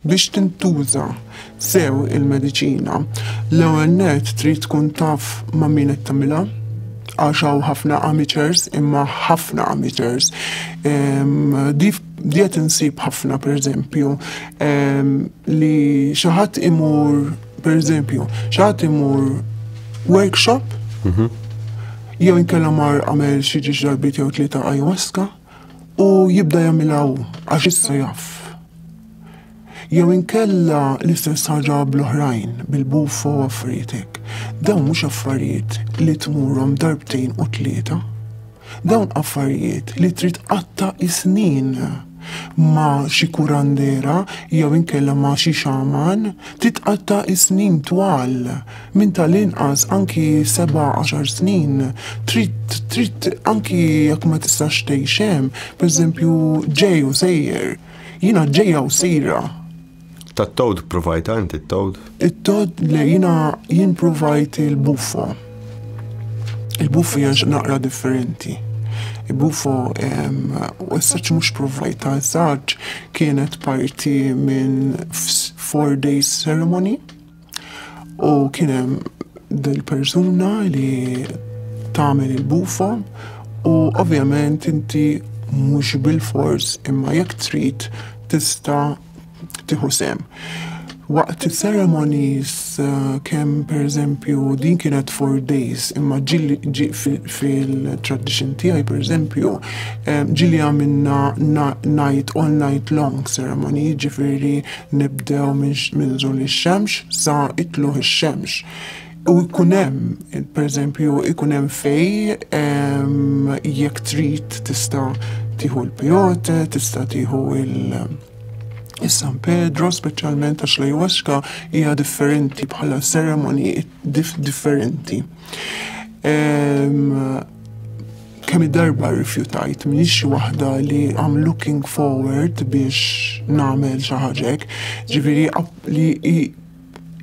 Biex tintuża sew il-mediċina, l-ewwel nett trid tkun taf ma' min qed tagħmilha, għax hawn ħafna amateurs imma ħafna amateurs. Di qed insib ħafna pereżempju li xi ħadd imur pereżempju xi ħadd imur workshop jew inkella mar għamel xi ġiex darbit jew tlieta ayahuasca u jibda jagħmilha hu għax issa jaf. Jew inkella l-istess ħaġa bl-oħrajn, bil-bufo u affarijiet hekk. Dawn mhux affarijiet li tmurhom darbtejn u tlieta. Dawn affarijiet li trid qatta' is-snin ma' xi kurandera jew inkella ma' xi xaman, trid qatta' is-snin twal minn tal-inqas anki 7-10 snin. Trid anki jekk ma tistax tgħix hemm, pereżempju ġej u sejjer. Jiena ġejja u sejra. Tat-tod provajta inti t-tod? It-tod li jien provajt il-bufo. Il-bufo hija naqra differenti. Il-bufo u essaċ mhux provajta, essaċ kienet parti minn 4 days ceremony u kien hemm del-persuna li tagħmel il-bufo u ovvjament inti mhux bil-fors imma jekk trid tista' tieħu sem. Waqt il-ceremonies kemm pereżempju din kienet 4 days imma ġi fil-tradition tiegħi pereżempju ġieli għamilna all night long ceremony, ġifieri nibdew minn żul ix-xemx sa itluħ ix-xemx. U jkun hemm pereżempju ikun hemm fejn jekk trid tista' tieħu l-peyote, tista' tieħu San Pedro, speċjalment għax l-Ayahuasca hija differenti bħala ceremony differenti. Kemm darba rrifjutajt m'iniex xi waħda li I'm looking forward biex nagħmel xi ħaġa hekk, ġifieri li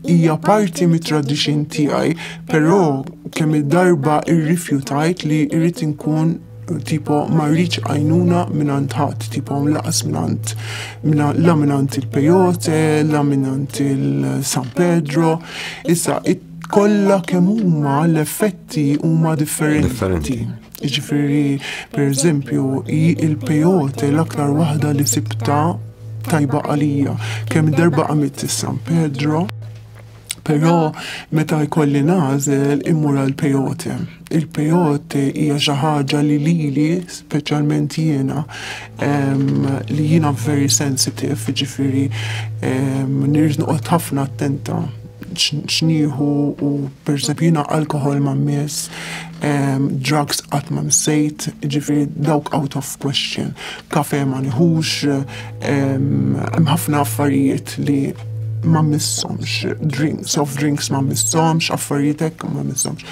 hija parti mit-tradition tiegħi, però kemm darba rrifjutajt li rrid inkun tipo ma rridx għajnuna minant ħadd, tipo mlaqas la minant il-peyote, la minant il-San Pedro. Issa kollha kemm huma l-effetti huma differenti. Jiġifieri pereżempju il-peyote l-aktar waħda li sibta tajba għalija. Kemm darba għamilt is-San Pedro, però meta jkolli nażel immur għall-peyote. Il-peyote hija xi ħaġa li lili, speċjalment jiena, li jiena very sensitive, jiġifieri nirid noqgħod ħafna attenta x'nieħu u pereżempju jiena alkohol ma mmiss, drugs qatt ma msejt, jiġifieri dawk out of question. Kafe ma nieħux, hemm ħafna affarijiet li ma missomx, soft drinks ma missomx, affarijiet hekk ma missomx.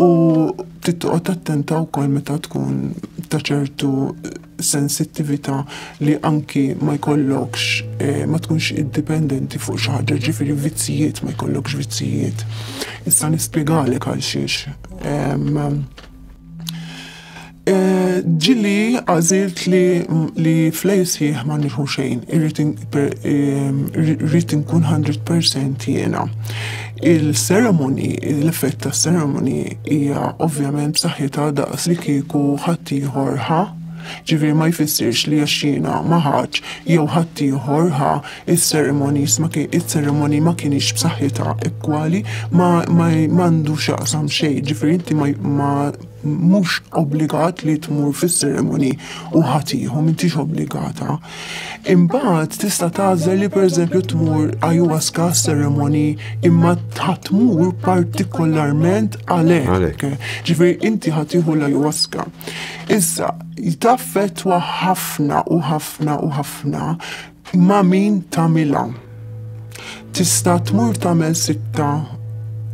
U titqgħod attenta wkoll meta tkun ta' ċertu sensittività li anki ma jkollokx ma tkunx indipendenti fuq xi ħaġa, ġifieri vizzijiet ma jkollokx vizzijiet. Issa nispjegalek għal xiex. Ġili għażilt li flejsi ma nieħu xejn, irrid inkun 100% jiena. Il-ceremony, l-effett tas-ceremony hija ovvjament b'saħħitha daqs li kieku ħadd ieħor ħa, ġifieri ma jfissirx li għax jiena ma ħadx jew ħadd ieħor ħa il-ceremony ma kienx b'saħħitha ekwali, ma m'għandux x'jaqsam xejn, ġifieri inti ma mhux obbligat li tmur fis-ceremony u ħadd m'intix obbligata. Imbagħad tista' tagħżel li pereżempju tmur ayahuasca ceremony imma tmur partikolarment għalhekk. Ġifieri inti ħadd tieħu l-ayahuasca. Issa taffettwa ħafna u ħafna u ħafna ma' min tagħmilha. Tista' tmur tagħmel sitta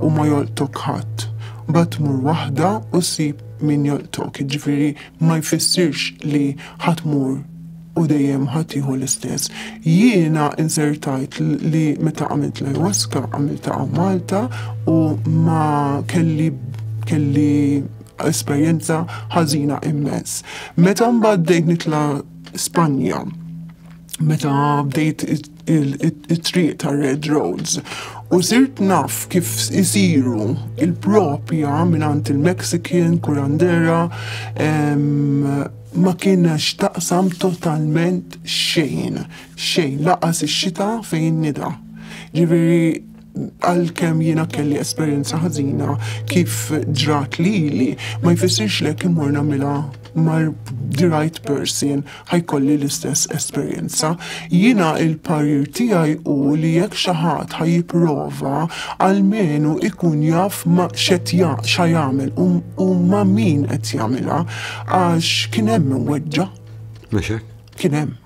u ma joltok ħadd. Bad tmur waħda u ssib min joltok, ġifieri ma jfissirx li ħatmur u dejjem ħadd jieħu l-istess. Jiena insertajt li meta għamilt l-Ayahuasca għamilta Malta u ma kelli esperjenza ħażina immens. Meta mbagħad bdejt nitla' Spanja, meta bdejt il-triq ta' Red Roads. U sirt naf kif isiru il-propja minant il-Mexican, kurandera, ma kienax taqsam totalment xejn laqas ix-xita fejn nida. Ġifieri għal-kem jiena kelli esperjenza ħażina kif ġrat li ma jfissirx lek immur nagħmilha mar the right person ħajkolli l-istess esperjenza. Jiena il-parir tiegħi hu li jekk xi ħadd ħajjipprova almenu ikun jaf ma xa jagħmel u ma min qed jagħmilha għax kien hemm weġġa. Mhux hekk? Kien hemm.